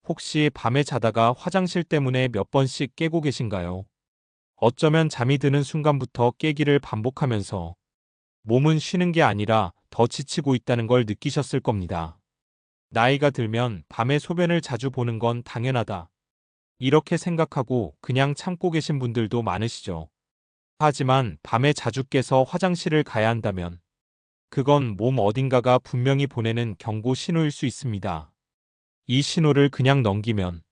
혹시 밤에 자다가 화장실 때문에 몇 번씩 깨고 계신가요? 어쩌면 잠이 드는 순간부터 깨기를 반복하면서 몸은 쉬는 게 아니라 더 지치고 있다는 걸 느끼셨을 겁니다. 나이가 들면 밤에 소변을 자주 보는 건 당연하다. 이렇게 생각하고 그냥 참고 계신 분들도 많으시죠. 하지만 밤에 자주 깨서 화장실을 가야 한다면 그건 몸 어딘가가 분명히 보내는 경고 신호일 수 있습니다. 이 신호를 그냥 넘기면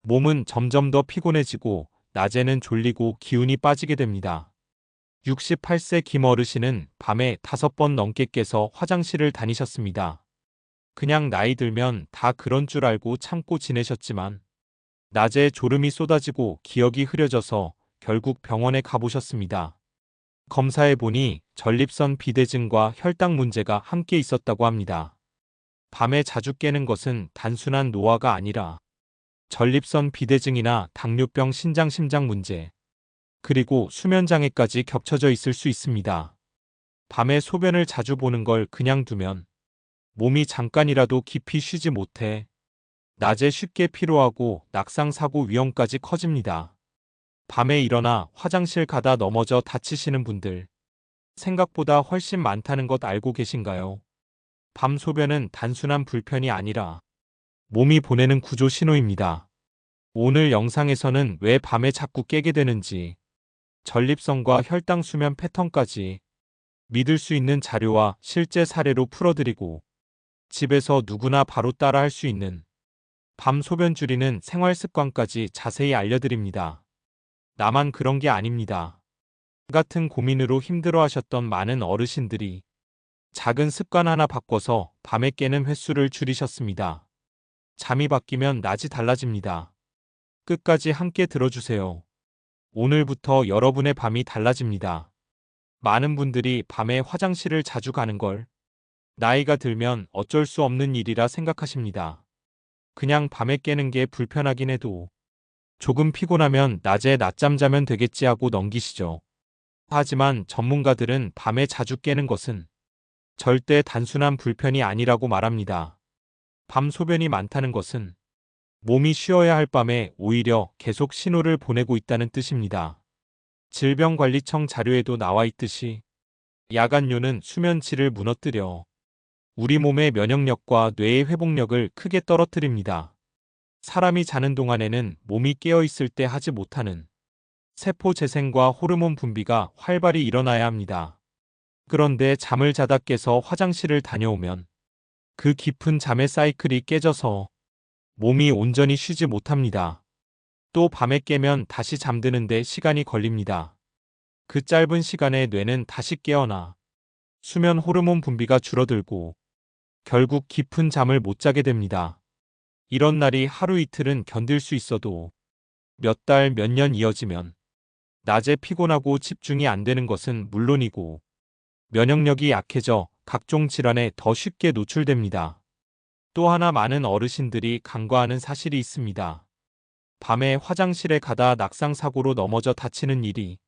몸은 점점 더 피곤해지고 낮에는 졸리고 기운이 빠지게 됩니다. 68세 김 어르신은 밤에 5번 넘게 깨서 화장실을 다니셨습니다. 그냥 나이 들면 다 그런 줄 알고 참고 지내셨지만 낮에 졸음이 쏟아지고 기억이 흐려져서 결국 병원에 가보셨습니다. 검사해보니 전립선 비대증과 혈당 문제가 함께 있었다고 합니다. 밤에 자주 깨는 것은 단순한 노화가 아니라 전립선 비대증이나 당뇨병 심장 문제, 그리고 수면장애까지 겹쳐져 있을 수 있습니다. 밤에 소변을 자주 보는 걸 그냥 두면 몸이 잠깐이라도 깊이 쉬지 못해 낮에 쉽게 피로하고 낙상사고 위험까지 커집니다. 밤에 일어나 화장실 가다 넘어져 다치시는 분들 생각보다 훨씬 많다는 것 알고 계신가요? 밤 소변은 단순한 불편이 아니라 몸이 보내는 구조 신호입니다. 오늘 영상에서는 왜 밤에 자꾸 깨게 되는지, 전립선과 혈당 수면 패턴까지 믿을 수 있는 자료와 실제 사례로 풀어드리고 집에서 누구나 바로 따라할 수 있는 밤 소변 줄이는 생활 습관까지 자세히 알려드립니다. 나만 그런 게 아닙니다. 같은 고민으로 힘들어하셨던 많은 어르신들이 작은 습관 하나 바꿔서 밤에 깨는 횟수를 줄이셨습니다. 잠이 바뀌면 낮이 달라집니다. 끝까지 함께 들어주세요. 오늘부터 여러분의 밤이 달라집니다. 많은 분들이 밤에 화장실을 자주 가는 걸 나이가 들면 어쩔 수 없는 일이라 생각하십니다. 그냥 밤에 깨는 게 불편하긴 해도 조금 피곤하면 낮에 낮잠 자면 되겠지 하고 넘기시죠. 하지만 전문가들은 밤에 자주 깨는 것은 절대 단순한 불편이 아니라고 말합니다. 밤 소변이 많다는 것은 몸이 쉬어야 할 밤에 오히려 계속 신호를 보내고 있다는 뜻입니다. 질병관리청 자료에도 나와 있듯이 야간뇨는 수면 질을 무너뜨려 우리 몸의 면역력과 뇌의 회복력을 크게 떨어뜨립니다. 사람이 자는 동안에는 몸이 깨어 있을 때 하지 못하는 세포 재생과 호르몬 분비가 활발히 일어나야 합니다. 그런데 잠을 자다 깨서 화장실을 다녀오면 그 깊은 잠의 사이클이 깨져서 몸이 온전히 쉬지 못합니다. 또 밤에 깨면 다시 잠드는데 시간이 걸립니다. 그 짧은 시간에 뇌는 다시 깨어나 수면 호르몬 분비가 줄어들고 결국 깊은 잠을 못 자게 됩니다. 이런 날이 하루 이틀은 견딜 수 있어도 몇 달, 몇 년 이어지면 낮에 피곤하고 집중이 안 되는 것은 물론이고 면역력이 약해져 각종 질환에 더 쉽게 노출됩니다. 또 하나 많은 어르신들이 간과하는 사실이 있습니다. 밤에 화장실에 가다 낙상사고로 넘어져 다치는 일이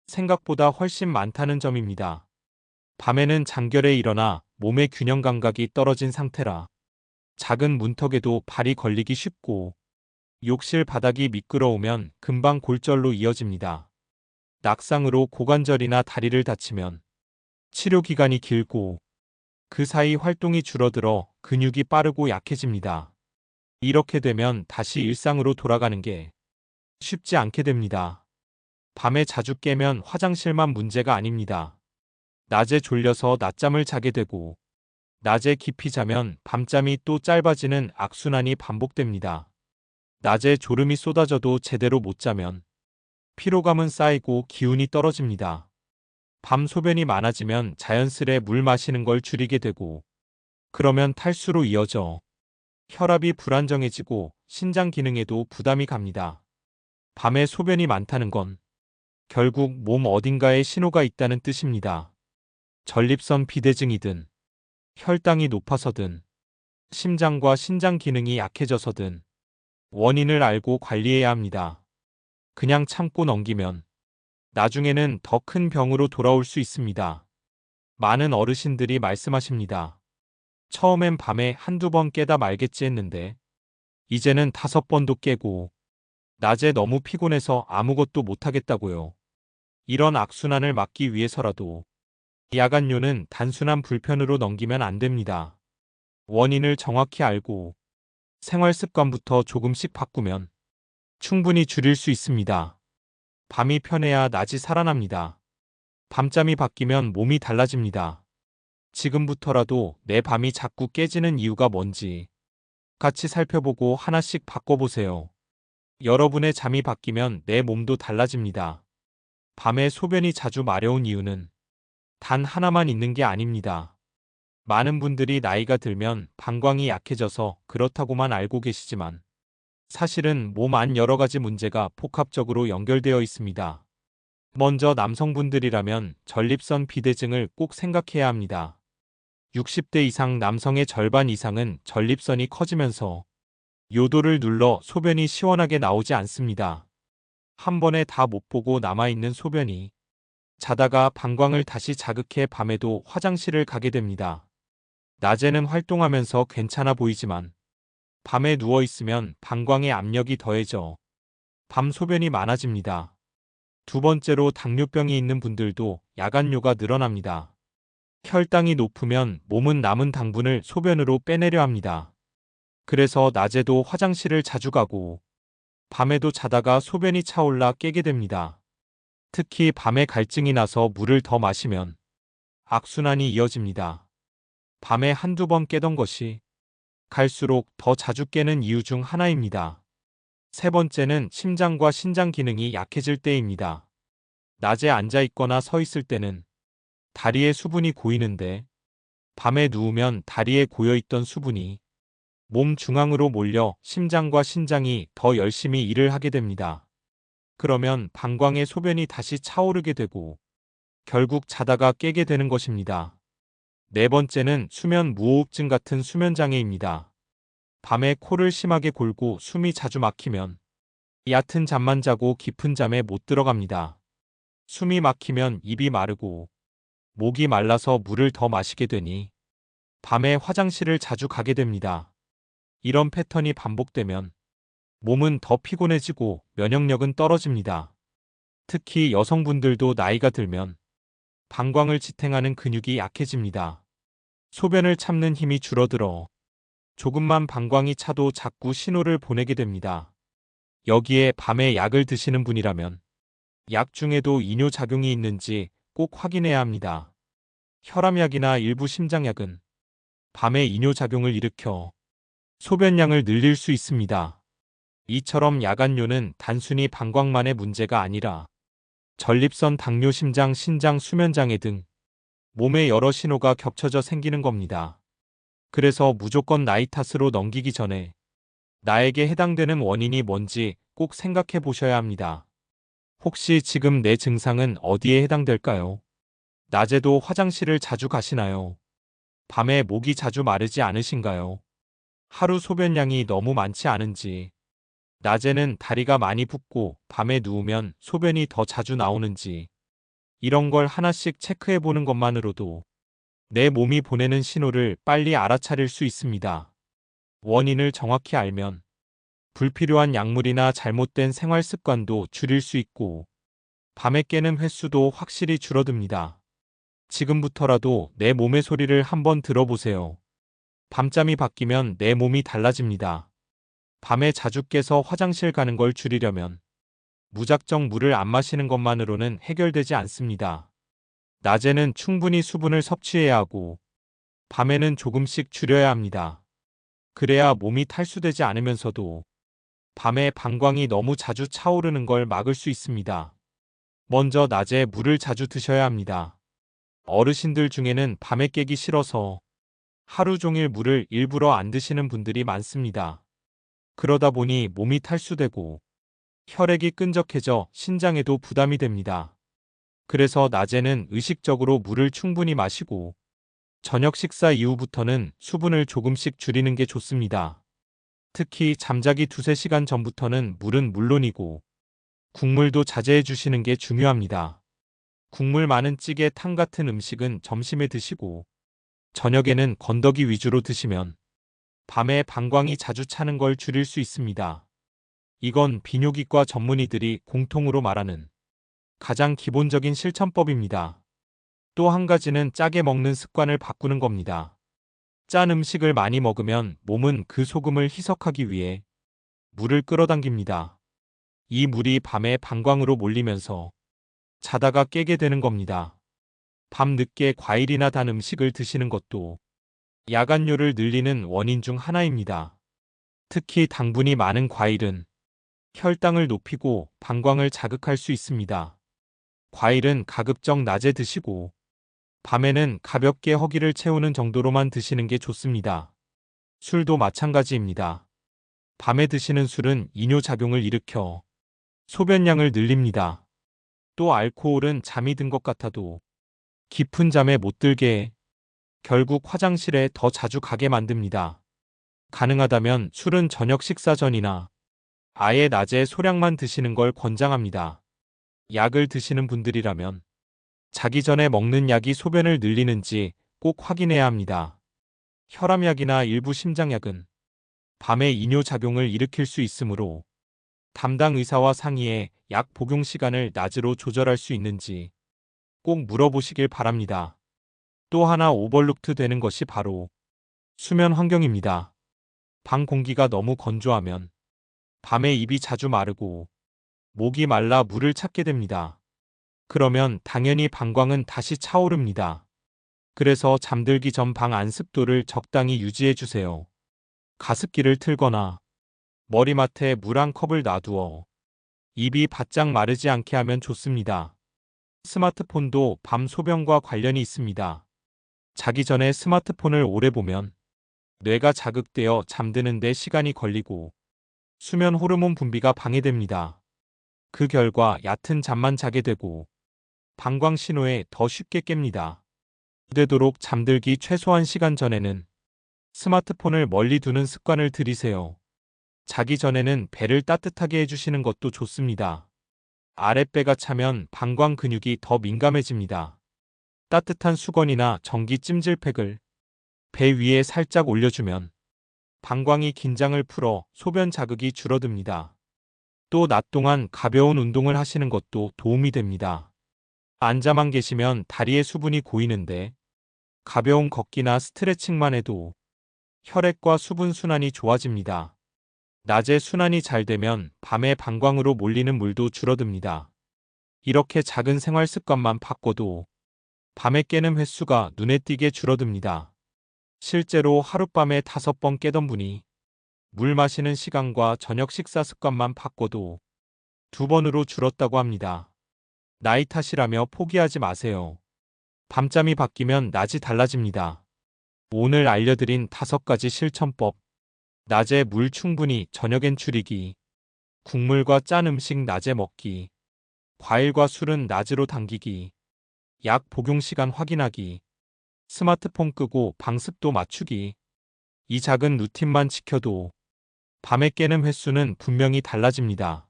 생각보다 훨씬 많다는 점입니다. 밤에는 장결에 일어나 몸의 균형 감각이 떨어진 상태라 작은 문턱에도 발이 걸리기 쉽고 욕실 바닥이 미끄러우면 금방 골절로 이어집니다. 낙상으로 고관절이나 다리를 다치면 치료 기간이 길고 그 사이 활동이 줄어들어 근육이 빠르고 약해집니다. 이렇게 되면 다시 일상으로 돌아가는 게 쉽지 않게 됩니다. 밤에 자주 깨면 화장실만 문제가 아닙니다. 낮에 졸려서 낮잠을 자게 되고 낮에 깊이 자면 밤잠이 또 짧아지는 악순환이 반복됩니다. 낮에 졸음이 쏟아져도 제대로 못 자면 피로감은 쌓이고 기운이 떨어집니다. 밤 소변이 많아지면 자연스레 물 마시는 걸 줄이게 되고 그러면 탈수로 이어져 혈압이 불안정해지고 신장 기능에도 부담이 갑니다. 밤에 소변이 많다는 건 결국 몸 어딘가에 신호가 있다는 뜻입니다. 전립선 비대증이든 혈당이 높아서든 심장과 신장 기능이 약해져서든 원인을 알고 관리해야 합니다. 그냥 참고 넘기면 나중에는 더 큰 병으로 돌아올 수 있습니다. 많은 어르신들이 말씀하십니다. 처음엔 밤에 한두 번 깨다 말겠지 했는데 이제는 5번도 깨고 낮에 너무 피곤해서 아무것도 못하겠다고요. 이런 악순환을 막기 위해서라도 야간요는 단순한 불편으로 넘기면 안 됩니다. 원인을 정확히 알고 생활 습관부터 조금씩 바꾸면 충분히 줄일 수 있습니다. 밤이 편해야 낮이 살아납니다. 밤잠이 바뀌면 몸이 달라집니다. 지금부터라도 내 밤이 자꾸 깨지는 이유가 뭔지 같이 살펴보고 하나씩 바꿔보세요. 여러분의 잠이 바뀌면 내 몸도 달라집니다. 밤에 소변이 자주 마려운 이유는 단 하나만 있는 게 아닙니다. 많은 분들이 나이가 들면 방광이 약해져서 그렇다고만 알고 계시지만 사실은 몸 안 여러 가지 문제가 복합적으로 연결되어 있습니다. 먼저 남성분들이라면 전립선 비대증을 꼭 생각해야 합니다. 60대 이상 남성의 절반 이상은 전립선이 커지면서 요도를 눌러 소변이 시원하게 나오지 않습니다. 한 번에 다 못 보고 남아있는 소변이 자다가 방광을 다시 자극해 밤에도 화장실을 가게 됩니다. 낮에는 활동하면서 괜찮아 보이지만 밤에 누워있으면 방광의 압력이 더해져 밤 소변이 많아집니다. 두 번째로 당뇨병이 있는 분들도 야간요가 늘어납니다. 혈당이 높으면 몸은 남은 당분을 소변으로 빼내려 합니다. 그래서 낮에도 화장실을 자주 가고 밤에도 자다가 소변이 차올라 깨게 됩니다. 특히 밤에 갈증이 나서 물을 더 마시면 악순환이 이어집니다. 밤에 한두 번 깨던 것이 갈수록 더 자주 깨는 이유 중 하나입니다. 세 번째는 심장과 신장 기능이 약해질 때입니다. 낮에 앉아 있거나 서 있을 때는 다리에 수분이 고이는데 밤에 누우면 다리에 고여있던 수분이 몸 중앙으로 몰려 심장과 신장이 더 열심히 일을 하게 됩니다. 그러면 방광에 소변이 다시 차오르게 되고 결국 자다가 깨게 되는 것입니다. 네 번째는 수면 무호흡증 같은 수면장애입니다. 밤에 코를 심하게 골고 숨이 자주 막히면 얕은 잠만 자고 깊은 잠에 못 들어갑니다. 숨이 막히면 입이 마르고 목이 말라서 물을 더 마시게 되니 밤에 화장실을 자주 가게 됩니다. 이런 패턴이 반복되면 몸은 더 피곤해지고 면역력은 떨어집니다. 특히 여성분들도 나이가 들면 방광을 지탱하는 근육이 약해집니다. 소변을 참는 힘이 줄어들어 조금만 방광이 차도 자꾸 신호를 보내게 됩니다. 여기에 밤에 약을 드시는 분이라면 약 중에도 이뇨작용이 있는지 꼭 확인해야 합니다. 혈압약이나 일부 심장약은 밤에 이뇨작용을 일으켜 소변량을 늘릴 수 있습니다. 이처럼 야간요는 단순히 방광만의 문제가 아니라 전립선, 당뇨, 심장, 신장, 수면장애 등 몸의 여러 신호가 겹쳐져 생기는 겁니다. 그래서 무조건 나이 탓으로 넘기기 전에 나에게 해당되는 원인이 뭔지 꼭 생각해 보셔야 합니다. 혹시 지금 내 증상은 어디에 해당될까요? 낮에도 화장실을 자주 가시나요? 밤에 목이 자주 마르지 않으신가요? 하루 소변량이 너무 많지 않은지, 낮에는 다리가 많이 붓고 밤에 누우면 소변이 더 자주 나오는지, 이런 걸 하나씩 체크해 보는 것만으로도 내 몸이 보내는 신호를 빨리 알아차릴 수 있습니다. 원인을 정확히 알면 불필요한 약물이나 잘못된 생활 습관도 줄일 수 있고 밤에 깨는 횟수도 확실히 줄어듭니다. 지금부터라도 내 몸의 소리를 한번 들어보세요. 밤잠이 바뀌면 내 몸이 달라집니다. 밤에 자주 깨서 화장실 가는 걸 줄이려면 무작정 물을 안 마시는 것만으로는 해결되지 않습니다. 낮에는 충분히 수분을 섭취해야 하고 밤에는 조금씩 줄여야 합니다. 그래야 몸이 탈수되지 않으면서도 밤에 방광이 너무 자주 차오르는 걸 막을 수 있습니다. 먼저 낮에 물을 자주 드셔야 합니다. 어르신들 중에는 밤에 깨기 싫어서 하루 종일 물을 일부러 안 드시는 분들이 많습니다. 그러다 보니 몸이 탈수되고 혈액이 끈적해져 신장에도 부담이 됩니다. 그래서 낮에는 의식적으로 물을 충분히 마시고 저녁 식사 이후부터는 수분을 조금씩 줄이는 게 좋습니다. 특히 잠자기 2~3시간 전부터는 물은 물론이고 국물도 자제해 주시는 게 중요합니다. 국물 많은 찌개, 탕 같은 음식은 점심에 드시고 저녁에는 건더기 위주로 드시면 밤에 방광이 자주 차는 걸 줄일 수 있습니다. 이건 비뇨기과 전문의들이 공통으로 말하는 가장 기본적인 실천법입니다. 또 한 가지는 짜게 먹는 습관을 바꾸는 겁니다. 짠 음식을 많이 먹으면 몸은 그 소금을 희석하기 위해 물을 끌어당깁니다. 이 물이 밤에 방광으로 몰리면서 자다가 깨게 되는 겁니다. 밤 늦게 과일이나 단 음식을 드시는 것도 야간뇨를 늘리는 원인 중 하나입니다. 특히 당분이 많은 과일은 혈당을 높이고 방광을 자극할 수 있습니다. 과일은 가급적 낮에 드시고 밤에는 가볍게 허기를 채우는 정도로만 드시는 게 좋습니다. 술도 마찬가지입니다. 밤에 드시는 술은 이뇨작용을 일으켜 소변량을 늘립니다. 또 알코올은 잠이 든 것 같아도 깊은 잠에 못 들게 해 결국 화장실에 더 자주 가게 만듭니다. 가능하다면 술은 저녁 식사 전이나 아예 낮에 소량만 드시는 걸 권장합니다. 약을 드시는 분들이라면 자기 전에 먹는 약이 소변을 늘리는지 꼭 확인해야 합니다. 혈압약이나 일부 심장약은 밤에 이뇨작용을 일으킬 수 있으므로 담당 의사와 상의해 약 복용 시간을 낮으로 조절할 수 있는지 꼭 물어보시길 바랍니다. 또 하나 오버룩트 되는 것이 바로 수면 환경입니다. 방 공기가 너무 건조하면 밤에 입이 자주 마르고 목이 말라 물을 찾게 됩니다. 그러면 당연히 방광은 다시 차오릅니다. 그래서 잠들기 전 방 안 습도를 적당히 유지해 주세요. 가습기를 틀거나 머리맡에 물 한 컵을 놔두어 입이 바짝 마르지 않게 하면 좋습니다. 스마트폰도 밤 소변과 관련이 있습니다. 자기 전에 스마트폰을 오래 보면 뇌가 자극되어 잠드는 데 시간이 걸리고 수면 호르몬 분비가 방해됩니다. 그 결과 얕은 잠만 자게 되고 방광 신호에 더 쉽게 깹니다. 되도록 잠들기 최소 1시간 전에는 스마트폰을 멀리 두는 습관을 들이세요. 자기 전에는 배를 따뜻하게 해주시는 것도 좋습니다. 아랫배가 차면 방광 근육이 더 민감해집니다. 따뜻한 수건이나 전기 찜질팩을 배 위에 살짝 올려주면 방광이 긴장을 풀어 소변 자극이 줄어듭니다. 또 낮 동안 가벼운 운동을 하시는 것도 도움이 됩니다. 앉아만 계시면 다리에 수분이 고이는데 가벼운 걷기나 스트레칭만 해도 혈액과 수분 순환이 좋아집니다. 낮에 순환이 잘 되면 밤에 방광으로 몰리는 물도 줄어듭니다. 이렇게 작은 생활 습관만 바꿔도 밤에 깨는 횟수가 눈에 띄게 줄어듭니다. 실제로 하룻밤에 5번 깨던 분이 물 마시는 시간과 저녁 식사 습관만 바꿔도 2번으로 줄었다고 합니다. 나이 탓이라며 포기하지 마세요. 밤잠이 바뀌면 낮이 달라집니다. 오늘 알려드린 5가지 실천법. 낮에 물 충분히 저녁엔 줄이기. 국물과 짠 음식 낮에 먹기. 과일과 술은 낮으로 당기기. 약 복용 시간 확인하기. 스마트폰 끄고 방 습도 맞추기. 이 작은 루틴만 지켜도 밤에 깨는 횟수는 분명히 달라집니다.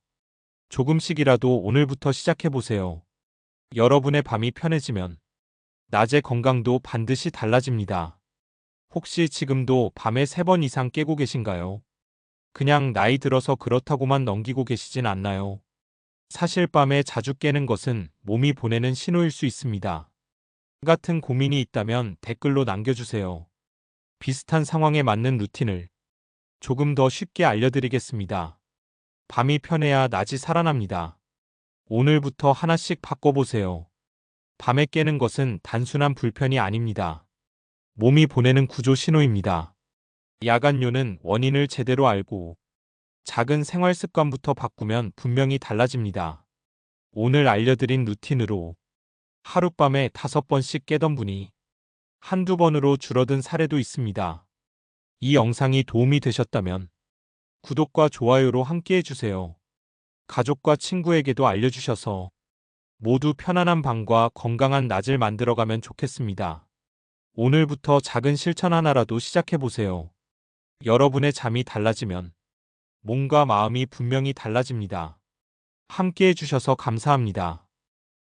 조금씩이라도 오늘부터 시작해보세요. 여러분의 밤이 편해지면 낮의 건강도 반드시 달라집니다. 혹시 지금도 밤에 3번 이상 깨고 계신가요? 그냥 나이 들어서 그렇다고만 넘기고 계시진 않나요? 사실 밤에 자주 깨는 것은 몸이 보내는 신호일 수 있습니다. 같은 고민이 있다면 댓글로 남겨주세요. 비슷한 상황에 맞는 루틴을 조금 더 쉽게 알려드리겠습니다. 밤이 편해야 낮이 살아납니다. 오늘부터 하나씩 바꿔보세요. 밤에 깨는 것은 단순한 불편이 아닙니다. 몸이 보내는 구조 신호입니다. 야간뇨는 원인을 제대로 알고 작은 생활 습관부터 바꾸면 분명히 달라집니다. 오늘 알려드린 루틴으로 하룻밤에 5번씩 깨던 분이 한두 번으로 줄어든 사례도 있습니다. 이 영상이 도움이 되셨다면 구독과 좋아요로 함께 해주세요. 가족과 친구에게도 알려주셔서 모두 편안한 밤과 건강한 낮을 만들어가면 좋겠습니다. 오늘부터 작은 실천 하나라도 시작해보세요. 여러분의 잠이 달라지면 몸과 마음이 분명히 달라집니다. 함께 해주셔서 감사합니다.